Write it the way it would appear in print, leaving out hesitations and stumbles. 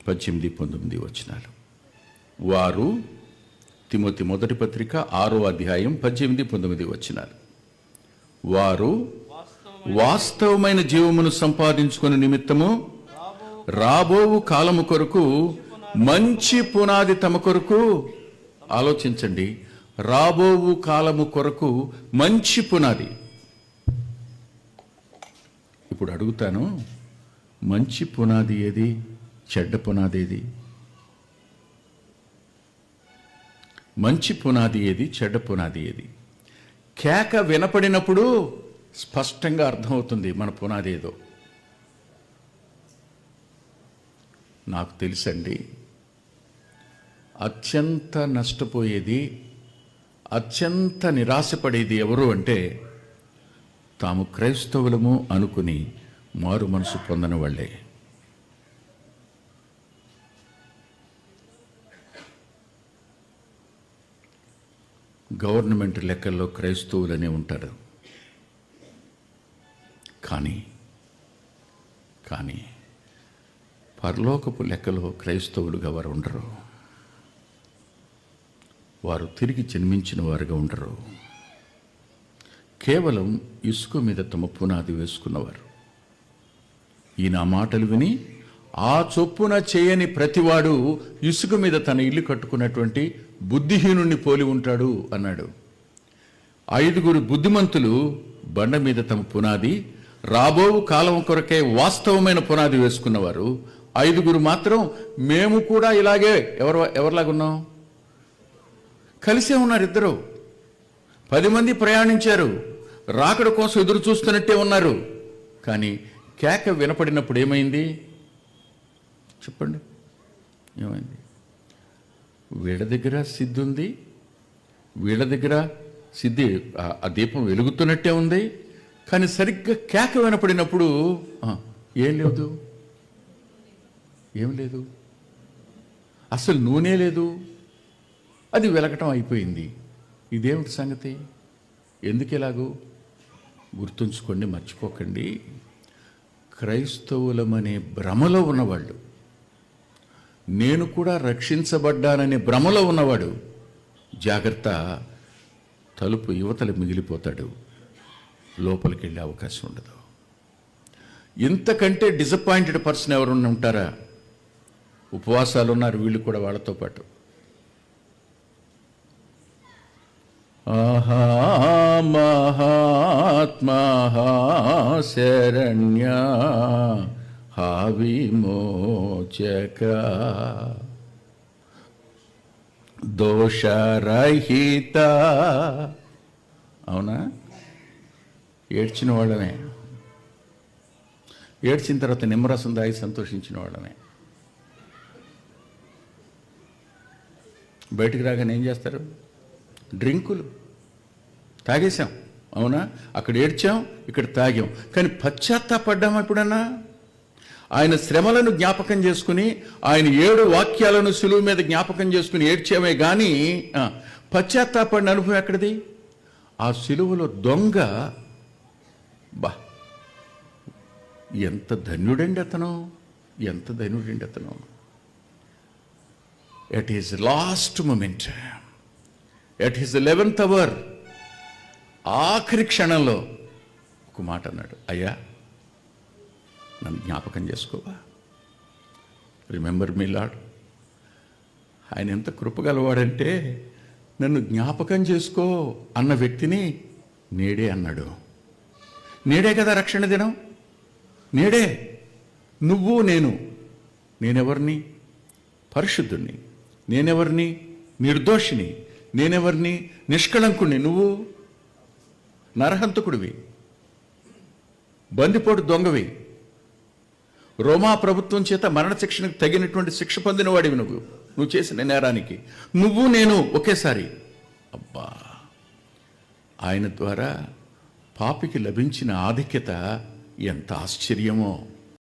18-19 వచనాలు. వారు, తిమోతి మొదటి పత్రిక 6వ అధ్యాయం 18-19 వచనాలు. వారు వాస్తవమైన జీవమును సంపాదించుకునే నిమిత్తము రాబోవు కాలము కొరకు మంచి పునాది తమ కొరకు, ఆలోచించండి, రాబోవు కాలము కొరకు మంచి పునాది. ఇప్పుడు అడుగుతాను, మంచి పునాది ఏది, చెడ్డ పునాది ఏది? మంచి పునాది ఏది, చెడ్డ పునాది ఏది? కేక వినపడినప్పుడు స్పష్టంగా అర్థమవుతుంది మన పునాది ఏదో. నాకు తెలుసండి, అత్యంత నష్టపోయేది, అత్యంత నిరాశపడేది ఎవరు అంటే తాము క్రైస్తవులము అనుకుని మారు మనసు పొందని వాళ్ళే. గవర్నమెంట్ లెక్కల్లో క్రైస్తవులనే ఉంటారు, కానీ పరలోకపు లెక్కలో క్రైస్తవులుగా వారు ఉండరు. వారు తిరిగి జన్మించిన వారుగా ఉండరు. కేవలం ఇసుక మీద తమ పునాది వేసుకున్నవారు. ఈయన మాటలు విని ఆ చొప్పున చేయని ప్రతివాడు ఇసుక మీద తన ఇల్లు కట్టుకున్నటువంటి బుద్ధిహీనుణ్ణి పోలి ఉంటాడు అన్నాడు. 5 బుద్ధిమంతులు బండ మీద తమ పునాది, రాబో కాలం కొరకే వాస్తవమైన పునాది వేసుకున్నవారు. 5 మాత్రం మేము కూడా ఇలాగే ఎవరిలాగున్నాం, కలిసే ఉన్నారు. 2 10 మంది ప్రయాణించారు, రాకడ కోసం ఎదురు చూస్తున్నట్టే ఉన్నారు. కానీ కేక వినపడినప్పుడు ఏమైంది చెప్పండి? ఏమైంది? వీళ్ళ దగ్గర సిద్ధి ఉంది, వీళ్ళ దగ్గర సిద్ధి, ఆ దీపం వెలుగుతున్నట్టే ఉంది. కానీ సరిగ్గా కేక వినపడినప్పుడు ఏం లేదు, అసలు నూనె లేదు, అది వెలగటం అయిపోయింది. ఇదేమిటి సంగతి? ఎందుకు ఎలాగూ? గుర్తుంచుకోండి, మర్చిపోకండి. క్రైస్తవులమనే భ్రమలో ఉన్నవాళ్ళు, నేను కూడా రక్షించబడ్డాననే భ్రమలో ఉన్నవాడు జాగ్రత్త, తలుపు యువతలు మిగిలిపోతాడు, లోపలికి వెళ్ళే అవకాశం ఉండదు. ఇంతకంటే డిసప్పాయింటెడ్ పర్సన్ ఎవరున్నా ఉంటారా? ఉపవాసాలు ఉన్నారు వీళ్ళు కూడా వాళ్ళతో పాటు. ఆహా మహాత్మా శరణ్య విమోచక దోషరహిత. అవునా? ఏడ్చిన వాళ్ళమే, ఏడ్చిన తర్వాత నిమ్మరసం దాగి సంతోషించిన వాళ్ళమే. బయటికి రాగానే ఏం చేస్తారు? డ్రింకులు తాగేశాం. అవునా? అక్కడ ఏడ్చాం, ఇక్కడ తాగాం. కానీ పశ్చాత్తాపడ్డామా ఎప్పుడన్నా? ఆయన శ్రమలను జ్ఞాపకం చేసుకుని, ఆయన 7 వాక్యాలను సులువు మీద జ్ఞాపకం చేసుకుని ఏడ్చామే కానీ పశ్చాత్తాపడిన అనుభవం ఎక్కడిది? ఆ సిలువలో దొంగ, బా ఎంత ధన్యుడండి అతను, ఎంత ధన్యుడండి అతను. At his last moment, at his 11th hour, ఆఖరి క్షణంలో ఒక మాట అన్నాడు, అయ్యా నన్ను జ్ఞాపకం చేసుకోవా, రిమెంబర్ మీ లార్డ్. ఆయన ఎంత కృపగలవాడంటే నన్ను జ్ఞాపకం చేసుకో అన్న వ్యక్తిని నేడే అన్నాడు. నేడే కదా రక్షణ దినం, నేడే. నువ్వు నేనెవరిని? పరిశుద్ధుణ్ణి. నేనెవరిని? నిర్దోషిని. నేనెవరిని? నిష్కళంకుణ్ణి. నువ్వు నరహంతకుడివి, బందిపోటు దొంగవి, రోమా ప్రభుత్వం చేత మరణశిక్షణకు తగినటువంటి శిక్ష పొందిన వాడివి. నువ్వు చేసిన నేరానికి నువ్వు నేను ఒకేసారి. అబ్బా, ఆయన ద్వారా పాపికి లభించిన ఆధిక్యత ఎంత ఆశ్చర్యమో.